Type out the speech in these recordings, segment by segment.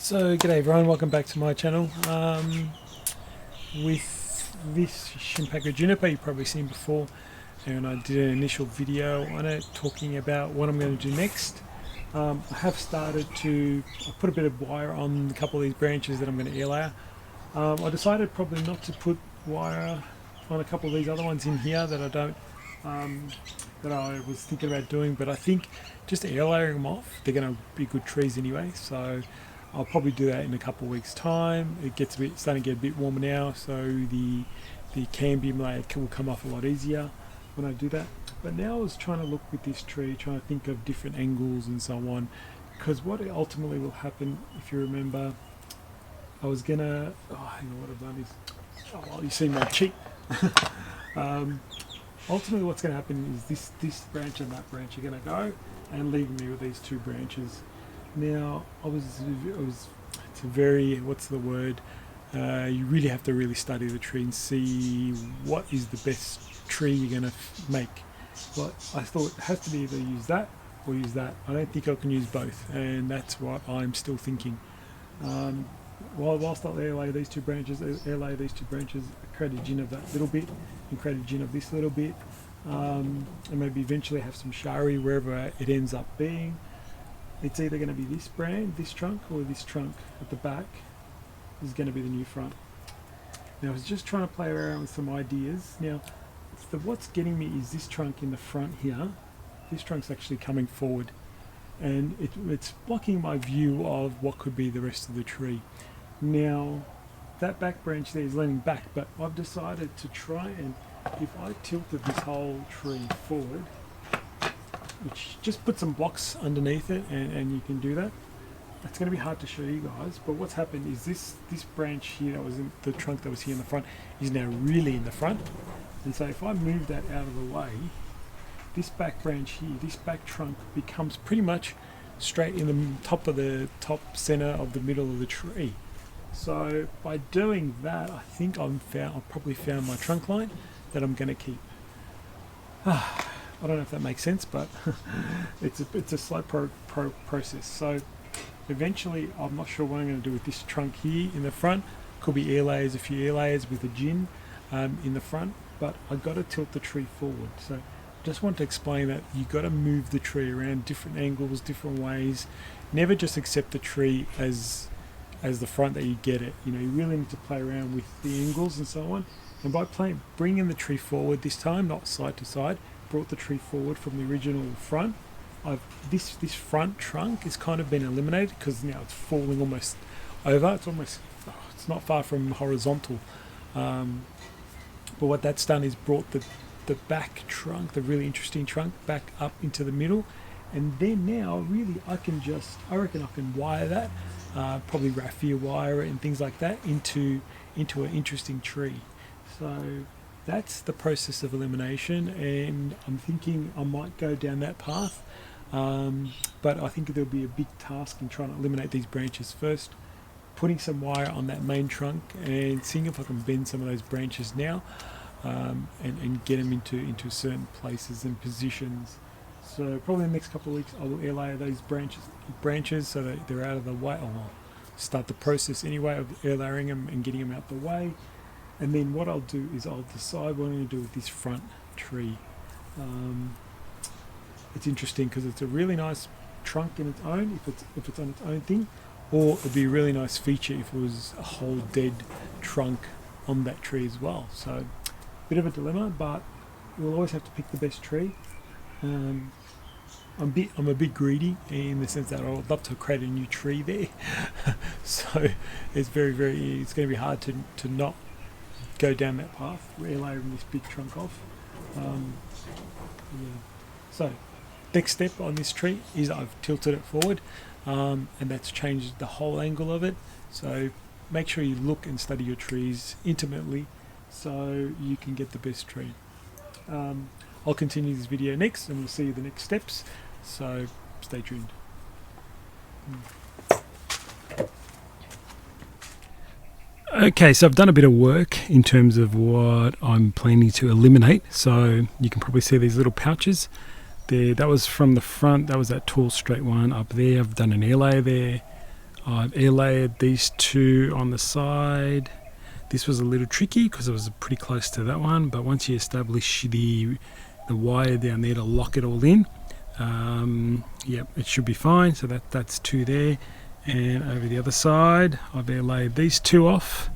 So g'day everyone, welcome back to my channel. With this Shimpaku juniper you've probably seen before, and I did an initial video on it talking about what I'm going to do next. I have started to put a bit of wire on a couple of these branches that I'm going to air layer. I decided probably not to put wire on a couple of these other ones in here that I was thinking about doing, but I think just air layering them off, they're going to be good trees anyway, so I'll probably do that in a couple of weeks time. It gets starting to get a bit warmer now, so the cambium layer will come off a lot easier when I do that. But now I was trying to look with this tree, trying to think of different angles and so on, because what ultimately will happen, if you remember, I was gonna, hang on, what I've done is, you see my cheek. Ultimately what's going to happen is this branch and that branch are going to go and leave me with these two branches. Now it's a very, what's the word, you really have to really study the tree and see what is the best tree you're going to make. But I thought it has to be either use that or use that. I don't think I can use both, and that's what I'm still thinking. Whilst I'll airlay these two branches, create a gin of that little bit and create a gin of this little bit, and maybe eventually have some shari wherever it ends up being. It's either going to be this this trunk, or this trunk at the back is going to be the new front. Now I was just trying to play around with some ideas. Now what's getting me is this trunk in the front here. This trunk's actually coming forward, and it's blocking my view of what could be the rest of the tree. Now that back branch there is leaning back, but I've decided to try and, if I tilted this whole tree forward, which just put some blocks underneath it, and you can do that. It's going to be hard to show you guys, but what's happened is this branch here that was in the trunk that was here in the front is now really in the front. And so if I move that out of the way, this back branch here, this back trunk becomes pretty much straight in the top center of the middle of the tree. So by doing that, I think I've probably found my trunk line that I'm going to keep. I don't know if that makes sense, but it's a slow process. So eventually, I'm not sure what I'm going to do with this trunk here in the front. Could be a few air layers with a gin in the front, but I got to tilt the tree forward. So just want to explain that you got to move the tree around different angles, different ways. Never just accept the tree as the front that you get it. You know, you really need to play around with the angles and so on. And by bringing the tree forward this time, not side to side, brought the tree forward from the original front. This front trunk has kind of been eliminated because now it's falling almost over. It's not far from horizontal. But what that's done is brought the back trunk, the really interesting trunk, back up into the middle. And then now really I reckon I can wire that, probably raffia wire it and things like that into an interesting tree. So that's the process of elimination, and I'm thinking I might go down that path, but I think there'll be a big task in trying to eliminate these branches first, putting some wire on that main trunk and seeing if I can bend some of those branches now, and get them into certain places and positions. So probably in the next couple of weeks I will air layer those branches so that they're out of the way. I'll start the process anyway of air layering them and getting them out the way. And then what I'll do is I'll decide what I'm going to do with this front tree. It's interesting because it's a really nice trunk in its own, if it's on its own thing, or it'd be a really nice feature if it was a whole dead trunk on that tree as well. So bit of a dilemma, but we'll always have to pick the best tree. I'm a bit greedy in the sense that I would love to create a new tree there. So it's it's going to be hard to not go down that path, air layering this big trunk off. So next step on this tree is I've tilted it forward, and that's changed the whole angle of it. So make sure you look and study your trees intimately so you can get the best tree. I'll continue this video next, and we'll see the next steps, so stay tuned. Okay, so I've done a bit of work in terms of what I'm planning to eliminate. So you can probably see these little pouches there. That was from the front. That was that tall straight one up there. I've done an air layer there. I've air layered these two on the side. This was a little tricky because it was pretty close to that one, but once you establish the wire down there to lock it all in, yep, it should be fine. So that's two there. And over the other side, I've air layered these two off,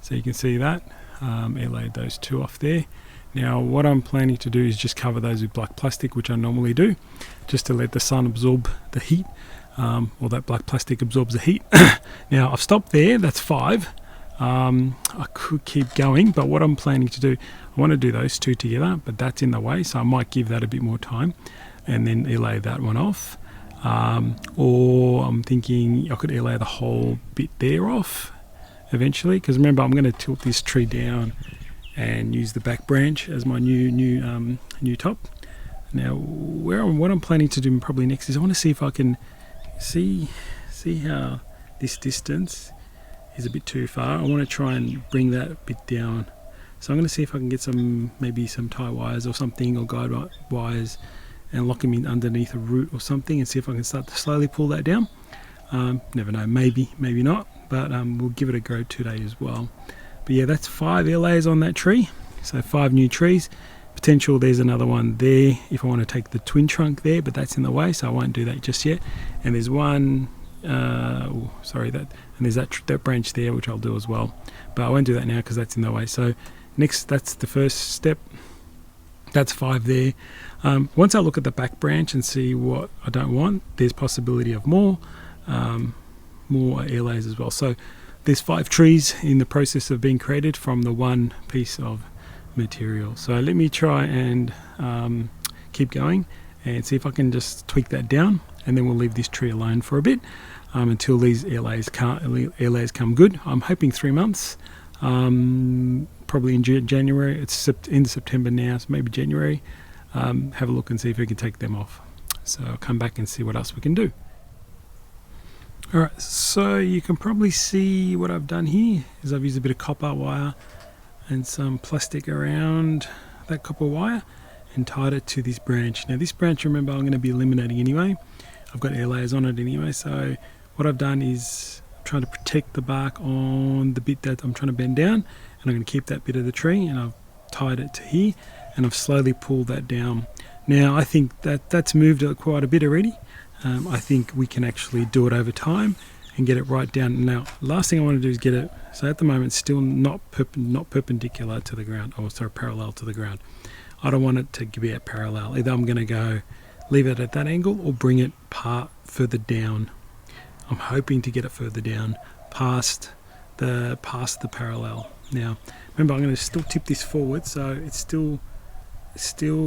so you can see that. Air layered those two off there. Now what I'm planning to do is just cover those with black plastic, which I normally do, just to let the sun absorb the heat, or that black plastic absorbs the heat. Now I've stopped there, that's 5. I could keep going, but what I'm planning to do, I want to do those two together, but that's in the way, so I might give that a bit more time and then air layer that one off. Or I'm thinking I could air layer the whole bit there off eventually, because remember I'm going to tilt this tree down and use the back branch as my new top. Now what I'm planning to do probably next is I want to see if I can see how this distance is a bit too far. I want to try and bring that bit down. So I'm going to see if I can get maybe some tie wires or something, or guide wires, and lock them in underneath a root or something, and see if I can start to slowly pull that down. Never know, maybe not, but we'll give it a go today as well. But yeah, that's 5 air layers on that tree, so 5 new trees. Potential there's another one there if I want to take the twin trunk there, but that's in the way, so I won't do that just yet. And there's one, and there's that branch there, which I'll do as well, but I won't do that now because that's in the way. So next, that's the first step. That's 5 there. Once I look at the back branch and see what I don't want, there's possibility of more air layers as well. So there's 5 trees in the process of being created from the one piece of material. So let me try and keep going and see if I can just tweak that down, and then we'll leave this tree alone for a bit until these air layers come good. I'm hoping 3 months. Probably in January. It's end of September now, so maybe January. Have a look and see if we can take them off. So I'll come back and see what else we can do. Alright, so you can probably see what I've done here is I've used a bit of copper wire and some plastic around that copper wire and tied it to this branch. Now this branch, remember, I'm going to be eliminating anyway. I've got air layers on it anyway, so what I've done is trying to protect the bark on the bit that I'm trying to bend down, and I'm going to keep that bit of the tree, and I've tied it to here, and I've slowly pulled that down. Now I think that's moved quite a bit already. I think we can actually do it over time and get it right down. Now last thing I want to do is get it, so at the moment it's still not perpendicular to the ground, or sorry, parallel to the ground. I don't want it to be at parallel. Either I'm going to go leave it at that angle or bring it further down. I'm hoping to get it further down past the parallel. Now remember, I'm going to still tip this forward, so it's still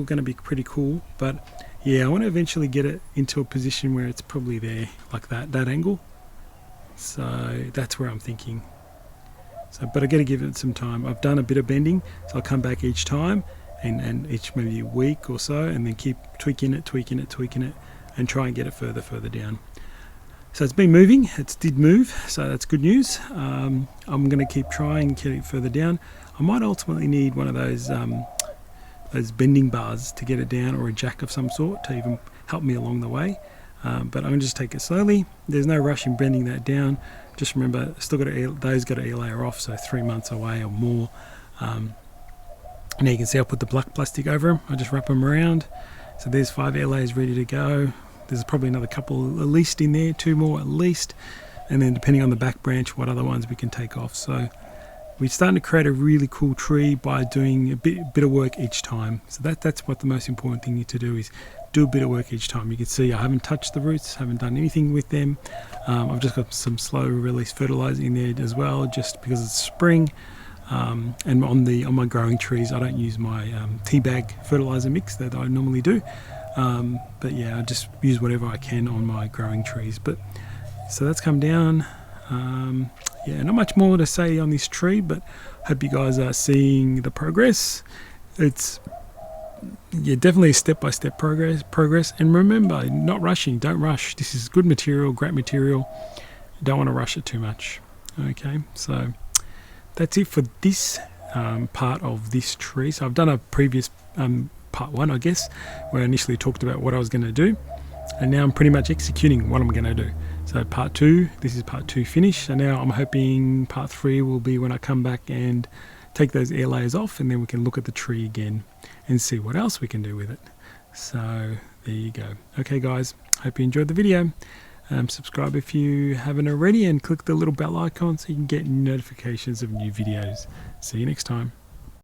going to be pretty cool. But yeah, I want to eventually get it into a position where it's probably there, like that angle. So that's where I'm thinking. So, but I got to give it some time. I've done a bit of bending, so I'll come back each time, and each maybe a week or so, and then keep tweaking it, and try and get it further down. So it's been moving. It did move, so that's good news. I'm going to keep trying and get it further down. I might ultimately need one of those bending bars to get it down, or a jack of some sort to even help me along the way. But I'm going to just take it slowly. There's no rush in bending that down. Just remember, still got those got to air layer off, so 3 months away or more. Now you can see I'll put the black plastic over them. I just wrap them around. So there's 5 air layers ready to go. There's probably another couple at least in there, 2 more at least, and then depending on the back branch, what other ones we can take off. So we're starting to create a really cool tree by doing a bit of work each time. So that's what the most important thing you need to do, is do a bit of work each time. You can see I haven't touched the roots, haven't done anything with them. I've just got some slow release fertilizer in there as well, just because it's spring. And on my growing trees, I don't use my tea bag fertilizer mix that I normally do. But yeah, I just use whatever I can on my growing trees. But so that's come down. Yeah, not much more to say on this tree, but hope you guys are seeing the progress. It's definitely a step-by-step progress. And remember, not rushing. Don't rush. This is good material, great material. Don't want to rush it too much. Okay, so that's it for this part of this tree. So I've done a previous part 1, I guess, where I initially talked about what I was going to do, and now I'm pretty much executing what I'm going to do. So part 2, this is part 2 finished. So now I'm hoping part 3 will be when I come back and take those air layers off, and then we can look at the tree again and see what else we can do with it. So there you go. Okay guys, hope you enjoyed the video. Subscribe if you haven't already, and click the little bell icon so you can get notifications of new videos. See you next time.